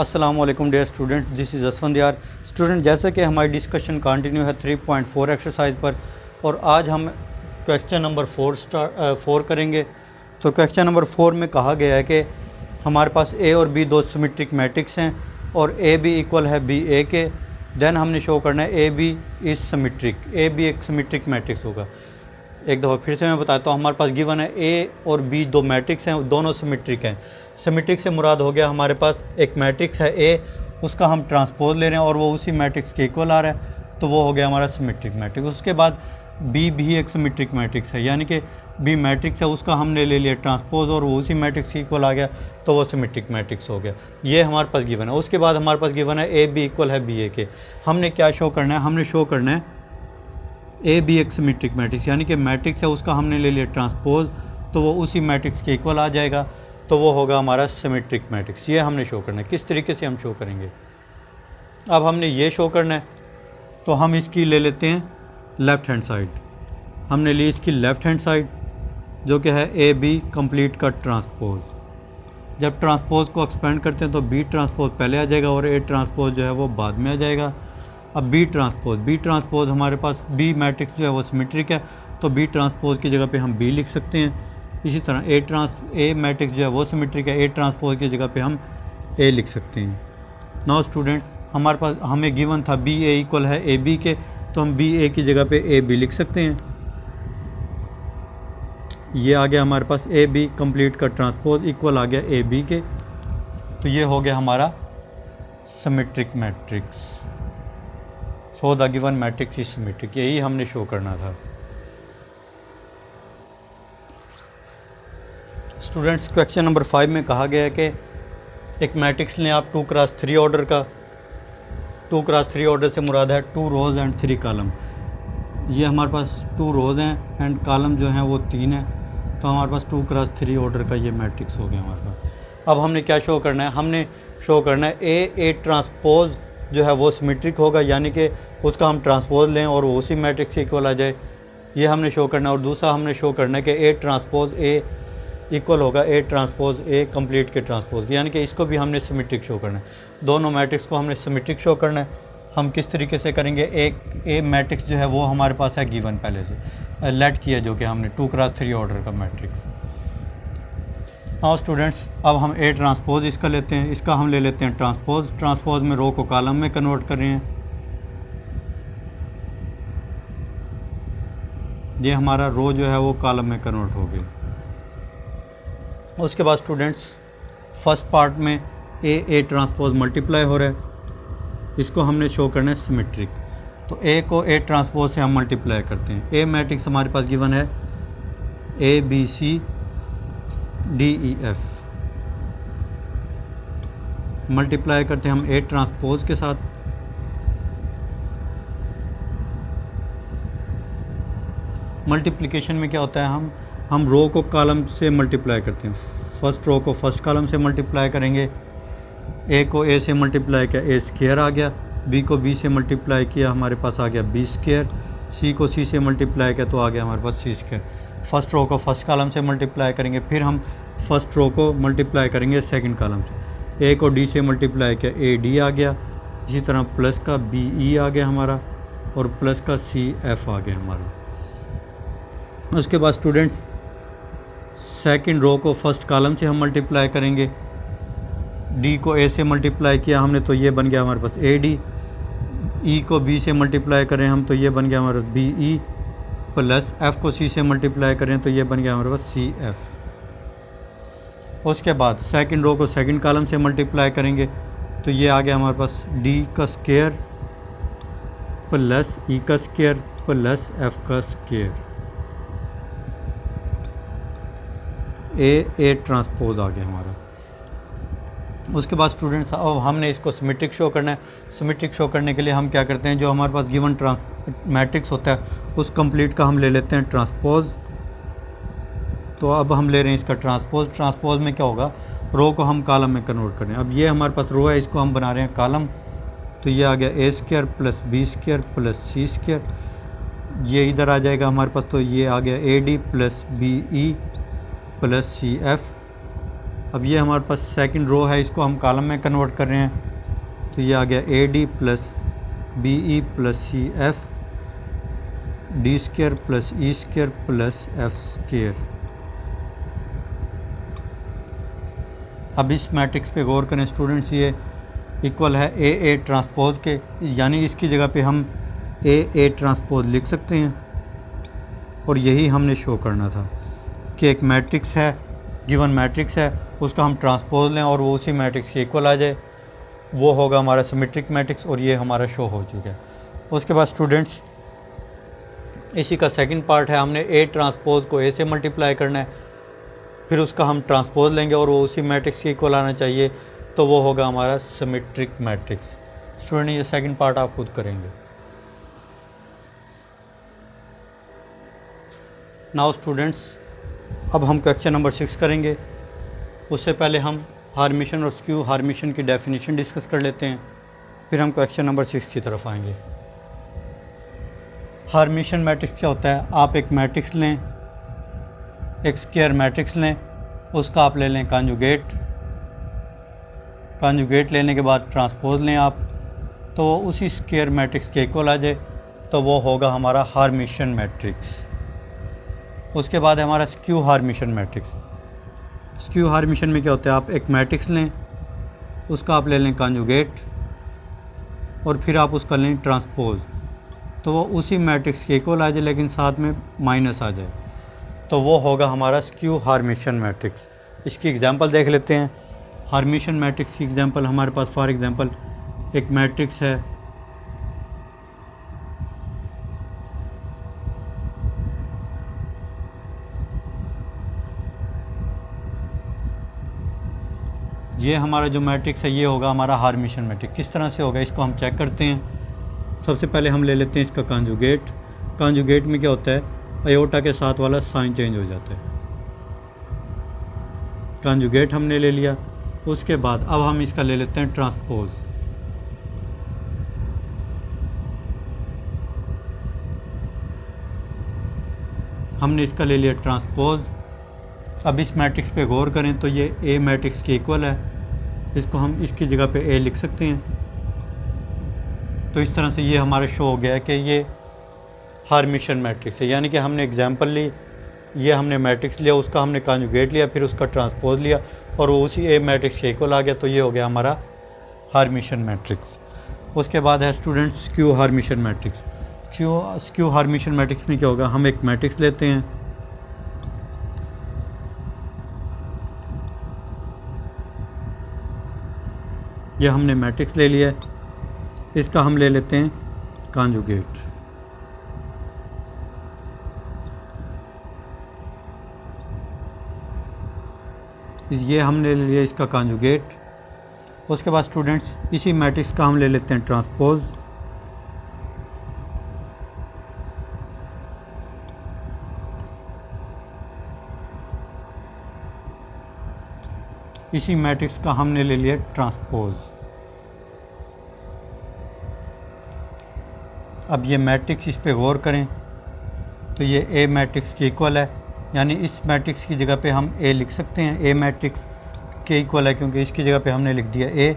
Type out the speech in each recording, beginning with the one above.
अस्सलामुअलैकुम dear student, this is Asfandyar. Student, जैसे कि हमारी डिस्कशन कंटिन्यू है 3.4 एक्सरसाइज पर, और आज हम क्वेश्चन नंबर 4 करेंगे। तो क्वेश्चन नंबर 4 में कहा गया है कि हमारे पास ए और बी दो सिमेट्रिक मैट्रिक्स हैं और ए बी इक्वल है बी ए के। देन हमने शो करना है A B is symmetric, A B एक सिमेट्रिक मैट्रिक्स होगा। एक दफ़ा फिर से मैं बताता हूँ, हमारे पास गिवन है ए और बी दो मैट्रिक्स हैं, दोनों सिमेट्रिक हैं। सिमेट्रिक से मुराद हो गया हमारे पास एक मैट्रिक्स है ए, उसका हम ट्रांसपोज ले रहे हैं और वो उसी मैट्रिक्स के इक्वल आ रहा है, तो वो हो गया हमारा सिमेट्रिक मैट्रिक्स। उसके बाद बी भी एक सिमेट्रिक मैट्रिक्स है, यानी कि बी मैट्रिक्स है, उसका हमने ले लिया ट्रांसपोज और वो उसी मैट्रिक्स के इक्वल आ गया, तो वो सिमेट्रिक मैट्रिक्स हो गया। ये हमारे पास गिवन है। उसके बाद हमारे पास गिवन है ए बी इक्वल है बी ए के। हमने क्या शो करना है? हमने शो करना है ए बी एक सिमेट्रिक मैट्रिक्स, यानी कि मैट्रिक्स है, उसका हमने ले लिया ट्रांसपोज, तो वो उसी मैट्रिक्स के इक्वल आ जाएगा, तो वो होगा हमारा सिमेट्रिक मैट्रिक्स। ये हमने शो करना है। किस तरीके से हम शो करेंगे? अब हमने ये शो करना है, तो हम इसकी ले लेते हैं लेफ़्ट हैंड साइड। हमने ली इसकी लेफ़्ट हैंड साइड, जो कि है ए बी कंप्लीट का ट्रांसपोज। जब ट्रांसपोज को एक्सपेंड करते हैं तो बी ट्रांसपोज पहले आ जाएगा और ए ट्रांसपोज जो है वो बाद में आ जाएगा। अब बी ट्रांसपोज हमारे पास बी मैट्रिक्स जो है वो सिमेट्रिक है, तो बी ट्रांसपोज की जगह पे हम बी लिख सकते हैं। इसी तरह ए मैट्रिक्स जो है वो सिमेट्रिक है, ए ट्रांसपोज की जगह पे हम ए लिख सकते हैं। नाउ स्टूडेंट्स, हमारे पास हमें गिवन था बी ए इक्वल है ए बी के, तो हम बी ए की जगह पे ए बी लिख सकते हैं। ये आ गया हमारे पास ए बी कंप्लीट का ट्रांसपोज इक्वल आ गया ए बी के, तो ये हो गया हमारा symmetric matrix. So the given matrix is symmetric. यही हमने शो करना था। स्टूडेंट्स, क्वेश्चन नंबर 5 में कहा गया है कि एक मैट्रिक्स लें आप 2x3 ऑर्डर का। 2x3 ऑर्डर से मुराद है 2 रोज़ एंड 3 कॉलम। ये हमारे पास 2 रोज़ हैं एंड कॉलम जो हैं वो 3 है, तो हमारे पास 2x3 ऑर्डर का ये मैट्रिक्स हो गया हमारे पास। अब हमने क्या शो करना है? हमने शो करना है ए ट्रांसपोज जो है वो सिमेट्रिक होगा, यानी कि उसका हम ट्रांसपोज लें और वो उसी मैट्रिक्स के इक्वल आ जाए। ये हमने शो करना है। और दूसरा हमने शो करना है कि ए ट्रांसपोज ए इक्वल होगा ए ट्रांसपोज ए कंप्लीट के ट्रांसपोज की, यानी कि इसको भी हमने सिमेट्रिक शो करना है। दोनों मैट्रिक्स को हमने सिमेट्रिक शो करना है। हम किस तरीके से करेंगे? एक ए मैट्रिक्स जो है वो हमारे पास है गिवन पहले से लेट किया, जो कि हमने 2x3 ऑर्डर का मैट्रिक्स। हाँ स्टूडेंट्स, अब हम ए ट्रांसपोज इसका लेते हैं, इसका हम ले लेते हैं ट्रांसपोज में रो को कॉलम में कन्वर्ट कर रहे हैं। ये हमारा रो जो है वो कॉलम में कन्वर्ट हो गया। उसके बाद स्टूडेंट्स, फर्स्ट पार्ट में ए ट्रांसपोज मल्टीप्लाई हो रहा है, इसको हमने शो करना है सिमेट्रिक, तो ए को ए ट्रांसपोज से हम मल्टीप्लाई करते हैं। ए मैट्रिक्स हमारे पास गिवन है A B C D E F, multiply करते हैं हम ए ट्रांसपोज के साथ। मल्टीप्लिकेशन में क्या होता है? हम रो को कॉलम से मल्टीप्लाई करते हैं। फर्स्ट रो को फर्स्ट कॉलम से मल्टीप्लाई करेंगे, ए को ए से मल्टीप्लाई किया ए स्क्वायर आ गया, बी को बी से मल्टीप्लाई किया हमारे पास आ गया बी स्क्वायर, सी को सी से मल्टीप्लाई किया तो आ गया हमारे पास सी स्क्वायर। फर्स्ट रो को फर्स्ट कॉलम से मल्टीप्लाई करेंगे, फिर हम फर्स्ट रो को मल्टीप्लाई करेंगे सेकंड कॉलम से। ए को डी से मल्टीप्लाई किया ए डी आ गया, इसी तरह प्लस का बी ई आ गया हमारा, और प्लस का सी एफ आ गया हमारा। उसके बाद स्टूडेंट्स, सेकंड रो को फर्स्ट कॉलम से हम मल्टीप्लाई करेंगे। डी को ए से मल्टीप्लाई किया हमने, तो ये बन गया हमारे पास ए डी। ई को बी से मल्टीप्लाई करें हम, तो ये बन गया हमारे पास बी ई, प्लस एफ को सी से मल्टीप्लाई करें तो ये बन गया हमारे पास सी एफ। उसके बाद सेकंड रो को सेकंड कॉलम से मल्टीप्लाई करेंगे, तो ये आ गया हमारे पास डी का स्क्वायर प्लस ई का स्क्वायर प्लस एफ का स्क्वायर। ए ट्रांसपोज आ गया हमारा। उसके बाद स्टूडेंट्स, अब हमने इसको सिमेट्रिक शो करना है। सिमेट्रिक शो करने के लिए हम क्या करते हैं? जो हमारे पास गिवन मैट्रिक्स होता है उस कंप्लीट का हम ले लेते हैं ट्रांसपोज। तो अब हम ले रहे हैं इसका ट्रांसपोज में क्या होगा? रो को हम कॉलम में कन्वर्ट करें। अब ये हमारे पास रो है, इसको हम बना रहे हैं कॉलम, तो ये आ गया A square plus B square plus C square, ये इधर आ जाएगा हमारे पास, तो ये आ गया A D plus B E plus C F. अब ये हमारे पास सेकंड रो है, इसको हम कॉलम में कन्वर्ट कर रहे हैं, तो ये आ गया AD plus BE plus CF D square plus E square plus F square. अब इस मैट्रिक्स पे गौर करें स्टूडेंट्स, ये इक्वल है AA ट्रांसपोज के, यानी इसकी जगह पे हम AA ट्रांसपोज लिख सकते हैं। और यही हमने शो करना था कि एक मैट्रिक्स है, गिवन मैट्रिक्स है, उसका हम ट्रांसपोज लें और वो उसी मैट्रिक्स के इक्वल आ जाए, वो होगा हमारा सिमेट्रिक मैट्रिक्स, और ये हमारा शो हो चुका है। उसके बाद स्टूडेंट्स इसी का सेकंड पार्ट है, हमने A ट्रांसपोज को A से मल्टीप्लाई करना है, फिर उसका हम ट्रांसपोज लेंगे और वो उसी मैट्रिक्स के इक्वल आना चाहिए, तो वो होगा हमारा सिमेट्रिक मैट्रिक्स। स्टूडेंट ये सेकंड पार्ट आप खुद करेंगे। नाउ स्टूडेंट्स अब हम क्वेश्चन नंबर 6 करेंगे। उससे पहले हम हार्मिशन और स्क्यू हार्मिशन की डेफिनेशन डिस्कस कर लेते हैं, फिर हम क्वेश्चन नंबर 6 की तरफ आएंगे। हार्मिशन मैट्रिक्स क्या होता है? आप एक मैट्रिक्स लें, एक स्क्वायर मैट्रिक्स लें, उसका आप ले लें कॉन्जुगेट, कॉन्जुगेट लेने के बाद ट्रांसपोज लें आप, तो उसी स्क्वायर मैट्रिक्स के इक्वल आ जाए, तो वो होगा हमारा हार्मिशन मैट्रिक्स। उसके बाद है हमारा स्क्यू हार्मिशन मैट्रिक्स। स्क्यू हार्मिशन में क्या होता है? आप एक मैट्रिक्स लें, उसका आप ले लें कॉन्जुगेट, और फिर आप उसका लें ट्रांसपोज, तो वो उसी मैट्रिक्स के इक्वल आ जाए, लेकिन साथ में माइनस आ जाए, तो वो होगा हमारा स्क्यू हार्मिशन मैट्रिक्स। इसकी एग्जांपल देख लेते हैं। हार्मिशन मैट्रिक्स की एग्जांपल हमारे पास फॉर एग्जांपल एक मैट्रिक्स है, ये हमारा जो मैट्रिक्स है ये होगा हमारा हार्मिशन मैट्रिक्स। किस तरह से होगा इसको हम चेक करते हैं। सबसे पहले हम ले लेते हैं इसका कॉन्जुगेट। कॉन्जुगेट में क्या होता है? अयोटा के साथ वाला साइन चेंज हो जाता है। कॉन्जुगेट हमने ले लिया। उसके बाद अब हम इसका ले लेते हैं ट्रांसपोज। हमने इसका ले लिया ट्रांसपोज। अब इस मैट्रिक्स पे गौर करें तो ये A मैट्रिक्स के इक्वल है, इसको हम इसकी जगह पे A लिख सकते हैं। तो इस तरह से ये हमारा शो हो गया है कि ये हार्मिशन मैट्रिक्स है, यानी कि हमने एग्जांपल ली, ये हमने मैट्रिक्स लिया, उसका हमने कॉन्जुगेट लिया, फिर उसका ट्रांसपोज लिया और वो उसी A मैट्रिक्स के इक्वल आ गया, तो ये हो गया हमारा हार्मिशन मैट्रिक्स। उसके बाद है students skew Hermitian matrix. Skew Hermitian matrix में क्या होगा? हम एक मैट्रिक्स लेते हैं, ये हमने मैट्रिक्स ले लिया है, इसका हम ले लेते हैं कॉन्जुगेट। ये हमने ले लिया इसका कॉन्जुगेट। उसके बाद स्टूडेंट्स इसी मैट्रिक्स का हम ले लेते हैं ट्रांसपोज। इसी मैट्रिक्स का हमने ले लिया ट्रांसपोज। अब ये मैट्रिक्स इस पे गौर करें तो ये A मैट्रिक्स के इक्वल है, यानी इस मैट्रिक्स की जगह पे हम A लिख सकते हैं। A मैट्रिक्स के इक्वल है क्योंकि इसकी जगह पे हमने लिख दिया A।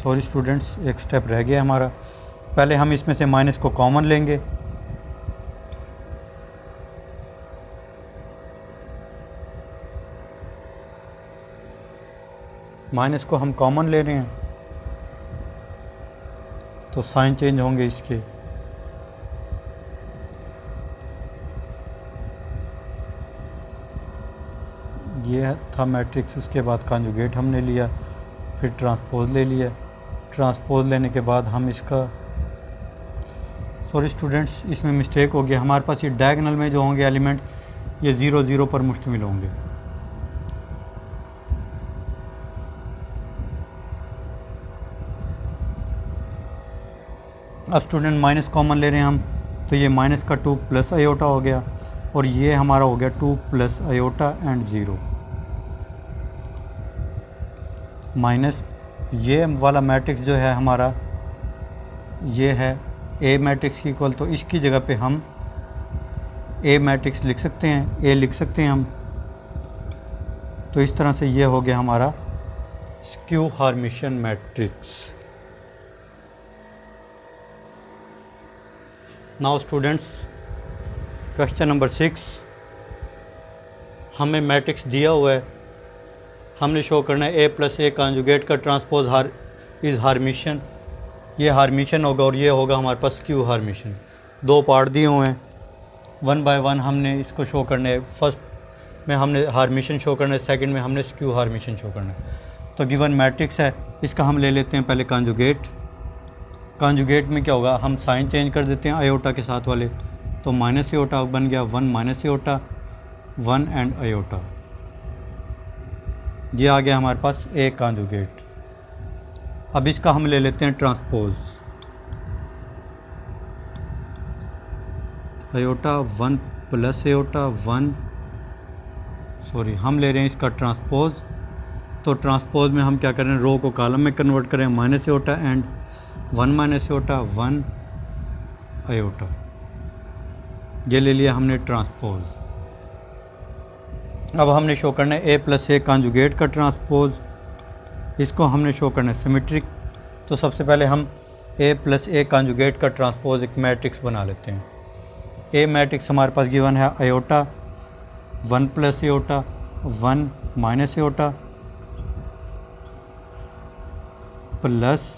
सॉरी स्टूडेंट्स, एक स्टेप रह गया हमारा। पहले हम इसमें से माइनस को कॉमन लेंगे, माइनस को हम कॉमन ले रहे हैं तो साइन चेंज होंगे इसके। ये था मैट्रिक्स। उसके बाद कॉन्जुगेट हमने लिया, फिर ट्रांसपोज ले लिया। ट्रांसपोज लेने के बाद हम इसका, सॉरी स्टूडेंट्स इसमें मिस्टेक हो गया, हमारे पास ये डायगोनल में जो होंगे एलिमेंट ये 0 0 पर मुश्तमिल होंगे। अब स्टूडेंट माइनस कॉमन ले रहे हैं हम, तो ये माइनस का 2 प्लस आयोटा हो गया और ये हमारा हो गया 2 प्लस आयोटा एंड 0 माइनस ये वाला मैट्रिक्स जो है हमारा ये है A मैट्रिक्स की इक्वल, तो इसकी जगह पे हम ए मैट्रिक्स लिख सकते हैं, ए लिख सकते हैं हम। तो इस तरह से ये हो गया हमारा skew Hermitian matrix. Now students, question number 6, हमें मैट्रिक्स दिया हुआ है, हमने शो करना है ए प्लस ए कॉन्जुगेट का ट्रांसपोज इज़ हार्मिशियन। ये हार्मिशियन होगा और ये होगा हमारे पास स्क्यू हार्मिशियन। दो पार्ट दिए हुए हैं, वन बाय वन हमने इसको शो करना है। फर्स्ट में हमने हार्मिशियन शो करना है, सेकंड में हमने स्क्यू हार्मिशियन शो करना है। तो गिवन मैट्रिक्स है, इसका हम ले लेते हैं पहले कॉन्जुगेट। कॉन्जुगेट में क्या होगा, हम साइन चेंज कर देते हैं आयोटा के साथ वाले, तो माइनस आयोटा बन गया 1 माइनस आयोटा 1 एंड आयोटा। ये आ गया हमारे पास ए कॉन्जुगेट। अब इसका हम ले लेते हैं transpose. Iota 1 plus iota 1, sorry हम ले रहे हैं इसका ट्रांसपोज। तो ट्रांसपोज में हम क्या कर रहे हैं, रो को कॉलम में कन्वर्ट करें, minus iota and 1 minus iota 1 iota. ये ले लिया हमने ट्रांसपोज। अब हमने शो करना है ए प्लस ए कॉन्जुगेट का ट्रांसपोज, इसको हमने शो करना है सिमेट्रिक। तो सबसे पहले हम ए प्लस ए कॉन्जुगेट का ट्रांसपोज एक मैट्रिक्स बना लेते हैं। ए मैट्रिक्स हमारे पास गिवन है iota 1 plus iota 1 minus iota plus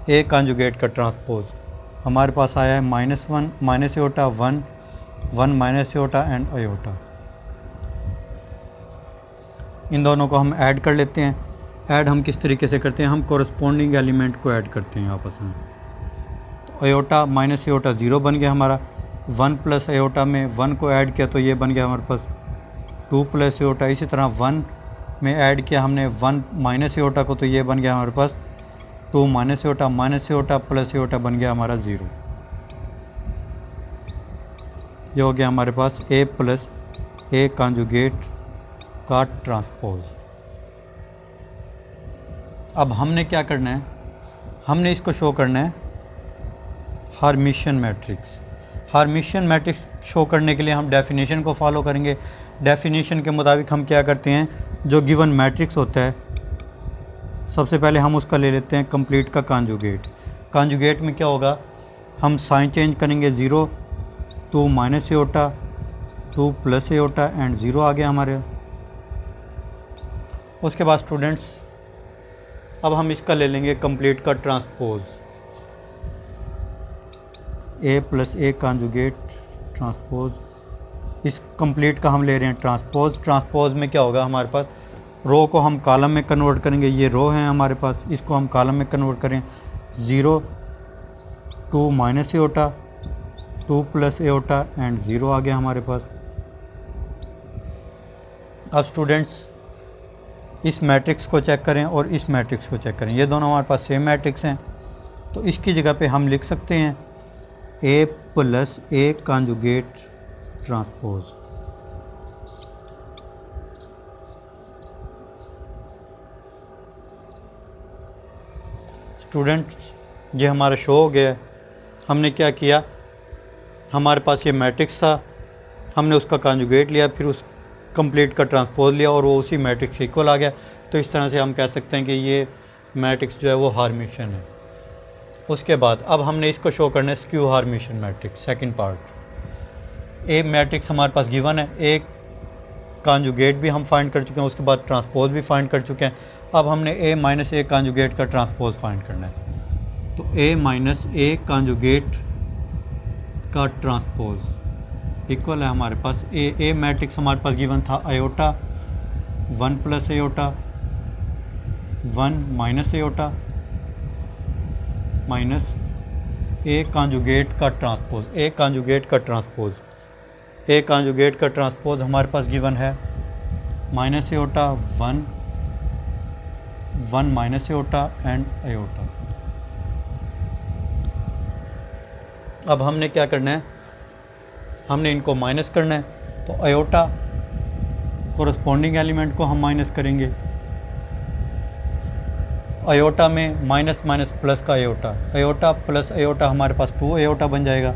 A conjugate का ट्रांसपोज हमारे पास आया है -1 minus iota 1 1 minus iota and iota. इन दोनों को हम ऐड कर लेते हैं। ऐड हम किस तरीके से करते हैं, हम कोरस्पोंडिंग एलिमेंट को ऐड करते हैं आपस में। तो आयोटा माइनस आयोटा 0 बन गया हमारा, 1 प्लस आयोटा में 1 को ऐड किया तो ये बन गया हमारे पास 2 प्लस आयोटा। इसी तरह 1 में ऐड किया हमने 1 माइनस आयोटा को, तो ये बन गया हमारे पास 2 माइनस आयोटा प्लस आयोटा बन गया हमारा 0। ये हो गया हमारे पास ए प्लस ए कॉन्जुगेट का ट्रांसपोज। अब हमने क्या करना है, हमने इसको शो करना है हार्मिशियन मैट्रिक्स। हार्मिशियन मैट्रिक्स शो करने के लिए हम डेफिनेशन को फॉलो करेंगे। डेफिनेशन के मुताबिक हम क्या करते हैं, जो गिवन मैट्रिक्स होता है सबसे पहले हम उसका ले लेते हैं कंप्लीट का कॉन्जुगेट। कॉन्जुगेट में क्या होगा, हम साइन चेंज करेंगे 0 2 minus iota 2 plus iota and 0 आ गया हमारे। उसके बाद स्टूडेंट्स अब हम इसका ले लेंगे कंप्लीट का transpose. A plus A conjugate transpose, इस कंप्लीट का हम ले रहे हैं ट्रांसपोज। ट्रांसपोज में क्या होगा, हमारे पास रो को हम कॉलम में कन्वर्ट करेंगे, ये रो है हमारे पास, इसको हम कॉलम में कन्वर्ट करें 0 2 minus iota 2 plus iota and 0 आ गया हमारे पास। अब स्टूडेंट्स इस मैट्रिक्स को चेक करें और इस मैट्रिक्स को चेक करें, ये दोनों हमारे पास सेम मैट्रिक्स हैं। तो इसकी जगह पे हम लिख सकते हैं A plus A conjugate transpose. Students ये हमारा शो हो गया है। हमने क्या किया, हमारे पास ये मैट्रिक्स था, हमने उसका कॉन्जुगेट लिया, फिर उस कंप्लीट का ट्रांसपोज लिया और वो उसी मैट्रिक्स इक्वल आ गया। तो इस तरह से हम कह सकते हैं कि ये मैट्रिक्स जो है वो हार्मिशियन है। उसके बाद अब हमने इसको शो करना है skew Hermitian matrix, second part. ए मैट्रिक्स हमारे पास गिवन है, एक कॉन्जुगेट भी हम फाइंड कर चुके हैं, उसके बाद ट्रांसपोज भी फाइंड कर चुके हैं। अब हमने ए माइनस ए कॉन्जुगेट का ट्रांसपोज फाइंड करना है। तो ए माइनस ए कॉन्जुगेट का ट्रांसपोज इक्वल है हमारे पास ए मैट्रिक्स हमारे पास गिवन था iota 1 plus iota 1 minus iota minus ए कॉन्जुगेट का ट्रांसपोज। ए कॉन्जुगेट का ट्रांसपोज, ए कॉन्जुगेट का ट्रांसपोज हमारे पास गिवन है minus iota 1 1 minus iota and iota. अब हमने क्या करना है, हमने इनको माइनस करना है। तो आयोटा कोरस्पोंडिंग एलिमेंट को हम माइनस करेंगे। आयोटा में माइनस माइनस प्लस का आयोटा, आयोटा प्लस आयोटा हमारे पास 2 आयोटा बन जाएगा।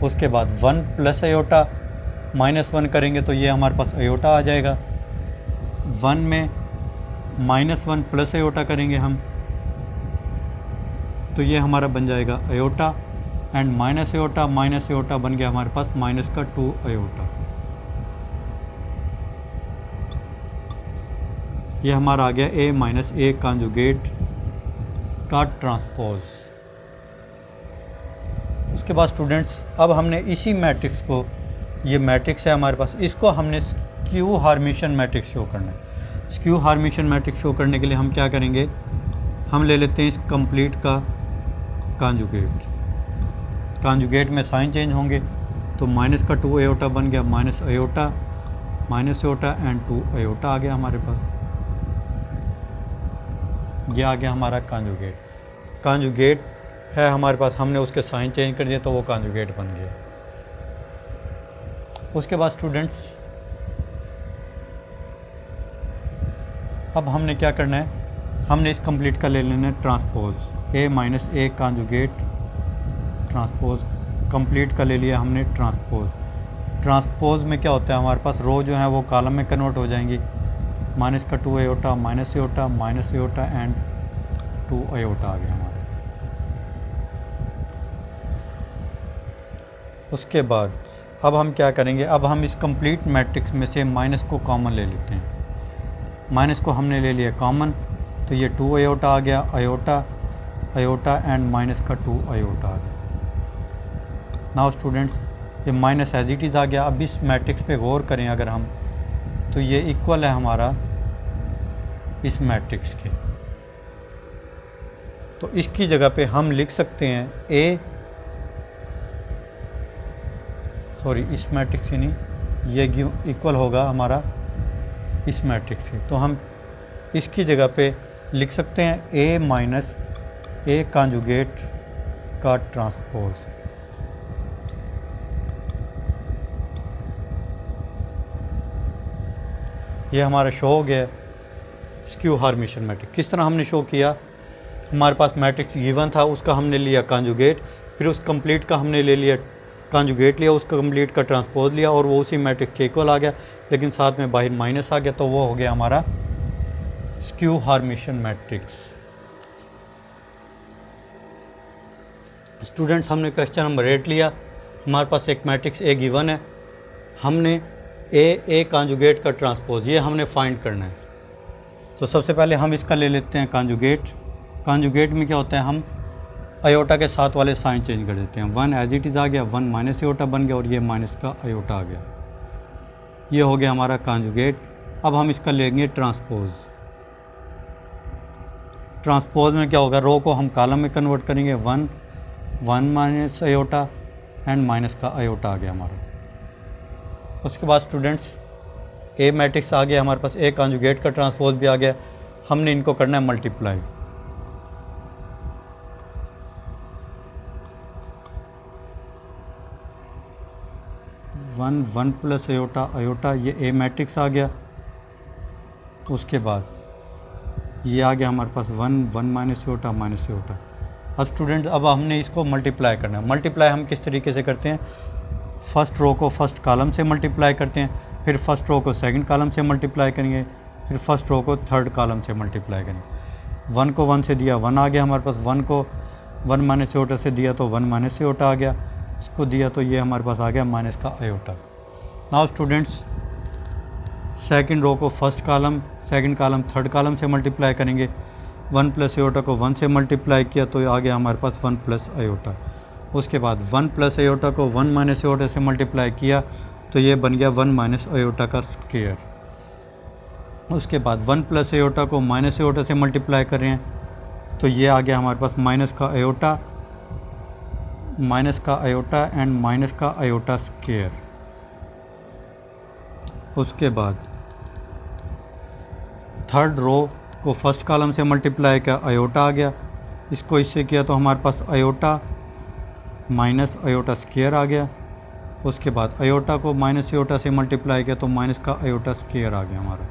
उसके बाद 1 प्लस अयोटा -1 करेंगे तो ये हमारे पास अयोटा आ जाएगा। 1 में -1 प्लस अयोटा करेंगे हम तो ये हमारा बन जाएगा अयोटा, एंड माइनस अयोटा बन गया हमारे पास -2 अयोटा। ये हमारा आ गया A माइनस ए कॉन्जुगेट का ट्रांसपोज। उसके बाद स्टूडेंट्स अब हमने इसी मैट्रिक्स को, ये मैट्रिक्स है हमारे पास, इसको हमने स्क्यू हार्मिशन मैट्रिक्स शो करना है। स्क्यू हार्मिशन मैट्रिक्स शो करने के लिए हम क्या करेंगे, हम ले लेते हैं इस कंप्लीट का कॉन्जुगेट। कॉन्जुगेट में साइन चेंज होंगे तो -2 अयोटा बन गया, माइनस अयोटा एंड 2 अयोटा आ गया हमारे पास। ये आ गया हमारा कॉन्जुगेट। कॉन्जुगेट है हमारे पास, हमने उसके साइन चेंज कर दिए तो वो कॉन्जुगेट बन गया। उसके बाद स्टूडेंट्स अब हमने क्या करना है, हमने इस कंप्लीट का ले लेना है transpose. A minus A conjugate transpose, complete का ले लिया हमने ट्रांसपोज। ट्रांसपोज में क्या होता है, हमारे पास रो जो है वो कॉलम में कन्वर्ट हो जाएंगी। -2 iota minus iota and 2 iota आ गया हमारा। उसके बाद अब हम क्या करेंगे, अब हम इस कंप्लीट मैट्रिक्स में से माइनस को कॉमन ले लेते हैं। माइनस को हमने ले लिया कॉमन तो ये 2 अयोटा आ गया, अयोटा एंड -2 अयोटा आ गया। नाउ स्टूडेंट्स ये माइनस एज इट इज़ आ गया। अब इस मैट्रिक्स पे गौर करें अगर हम, तो ये इक्वल है हमारा इस मैट्रिक्स के, तो इसकी जगह पे हम लिख सकते हैं इस मैट्रिक्स से नहीं, ये इक्वल होगा हमारा इस मैट्रिक्स से, तो हम इसकी जगह पे लिख सकते हैं A माइनस ए कॉन्जुगेट का ट्रांसपोज। ये हमारा शो हो गया स्क्यू हार्मिशन मैट्रिक्स। किस तरह हमने शो किया, हमारे पास मैट्रिक्स गिवन था, उसका हमने लिया कॉन्जुगेट, फिर उस कंप्लीट का हमने ले लिया कॉन्जुगेट लिया, उसका कंप्लीट का ट्रांसपोज लिया और वो उसी मैट्रिक्स के इक्वल आ गया, लेकिन साथ में बाहर माइनस आ गया, तो वो हो गया हमारा स्क्यू हार्मिशन मैट्रिक्स। स्टूडेंट्स हमने क्वेश्चन नंबर 8 लिया। हमारे पास एक मैट्रिक्स ए गिवन है, हमने ए कॉन्जुगेट का ट्रांसपोज ये हमने फाइंड करना है। तो सबसे पहले हम इसका ले लेते हैं कॉन्जुगेट। कॉन्जुगेट में क्या होता है, हम अयोटा के साथ वाले साइन चेंज कर देते हैं। 1 एज इट इज़ आ गया, 1 माइनस अयोटा बन गया और ये माइनस का अयोटा आ गया। ये हो गया हमारा कॉन्जुगेट। अब हम इसका लेंगे ट्रांसपोज। ट्रांसपोज में क्या होगा, रो को हम कॉलम में कन्वर्ट करेंगे। 1 माइनस अयोटा एंड माइनस का अयोटा आ गया हमारा। उसके बाद स्टूडेंट्स ए मैट्रिक्स आ गया हमारे पास, ए कॉन्जुगेट का ट्रांसपोज भी आ गया। हमने इनको करना है मल्टीप्लाई। वन प्लस अयोटा ये ए मैट्रिक्स आ गया। उसके बाद ये आ गया हमारे पास 1 माइनस अयोटा। अब स्टूडेंट अब हमने इसको मल्टीप्लाई करना है। मल्टीप्लाई हम किस तरीके से करते हैं, फर्स्ट रो को फर्स्ट कॉलम से मल्टीप्लाई करते हैं, फिर फर्स्ट रो को सेकंड कॉलम से मल्टीप्लाई करेंगे, फिर फर्स्ट रो को थर्ड कॉलम से मल्टीप्लाई करेंगे। 1 को 1 से दिया 1 आ गया हमारे पास, 1 को 1 माइनस अयोटा से दिया तो 1 माइनस अयोटा आ गया, इसको दिया तो ये हमारे पास आ गया माइनस का iota. Now students second row को first column, second column third column से मल्टीप्लाई करेंगे। 1 प्लस अयोटा को 1 से मल्टीप्लाई किया तो आ गया हमारे पास 1 प्लस अयोटा। उसके बाद 1 प्लस अयोटा को 1 माइनस अयोटा से मल्टीप्लाई किया तो ये बन गया 1 माइनस अयोटा का स्क्वायर। उसके बाद 1 प्लस अयोटा को माइनस अयोटा से मल्टीप्लाई कर रहे हैं तो ये आ गया हमारे पास माइनस का अयोटा एंड माइनस का अयोटा स्क्वायर। उसके बाद थर्ड रो को फर्स्ट कॉलम से मल्टीप्लाई किया, अयोटा आ गया, इसको इससे किया तो हमारे पास अयोटा माइनस अयोटा स्क्वायर आ गया। उसके बाद अयोटा को माइनस अयोटा से मल्टीप्लाई किया तो माइनस का अयोटा स्क्वायर आ गया हमारा।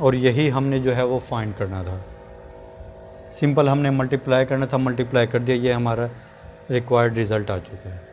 और यही हमने जो है वो फाइंड करना था। सिंपल हमने मल्टीप्लाई करना था, मल्टीप्लाई कर दिया, ये हमारा रिक्वायर्ड रिज़ल्ट आ चुका है।